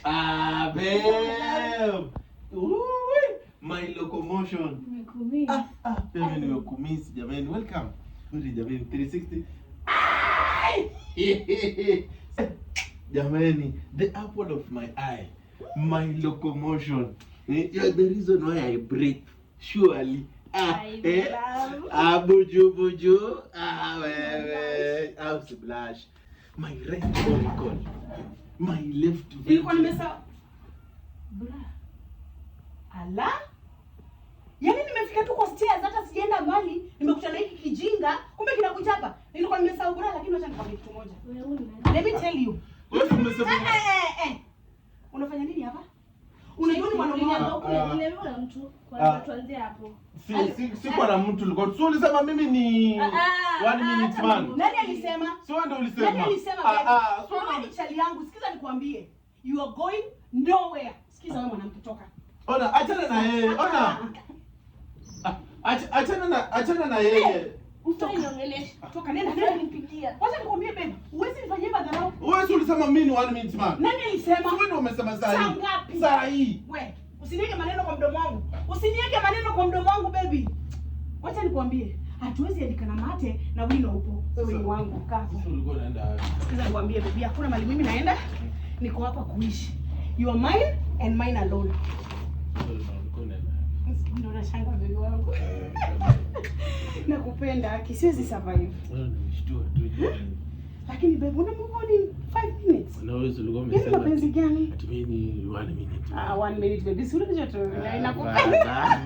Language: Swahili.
babe. My locomotion. Nimekumisi jamani. Welcome. Jamani 360. Jamani, the apple of my eye. My locomotion. You're the reason why I breathe. Surely. Buju. I'll splash. My right auricle. My left vein. Ala? Yaani nimefika tu kwa stairs hata sijaenda mbali, nimekutana hiki kijinga, kumbe kinakuja hapa. Nilikuwa nimesahau bura lakini acha nikwambie kitu moja. Let me tell you. Wewe umesema unafanya nini hapa? Unajua ni mwanaume wangu nimeona mtu kwa tuanze hapo. Si kwa na mtu ulikuwa. So ulisema mimi ni 1 minute man. Nani alisema? So ndio ulisema. Nani alisema? So ni chali yangu, sikiza nikwambie. You are going nowhere. Sikiza wewe mwanamke toka. Ona, achana na yeye. Ona. Achana na yeye. Usiongeleshe. Toka nenda nipigia. Wacha nikwambie babe, uwezi nifanyie madharau. Wewe ulisema mimi ni 1 minute man. Nani alisema? Wewe ndio umesema saa hii. Saa ngapi? Saa hii. Wewe, usiniweke maneno kwa mdomo wangu. Usiniweke maneno kwa mdomo wangu baby. Wacha nikwambie, hatuwezi andika na mate na wino upo. Wewe ni wangu kaa. Sasa ulikuwa unaenda. Sikiza nikwambie baby, hakuna mali mimi naenda. Niko hapa kuishi. You are mine and mine alone. Ndio nashanga baby wangu. Nakupenda, kisiwezi survive. Nishtua tu. Lakini babe, una move on in 5 minutes. Na wewe ulikuwa umesema. Ni mapenzi gani? Ati mimi ni 1 minute. 1 minute baby, si unajua tu. Nakupenda.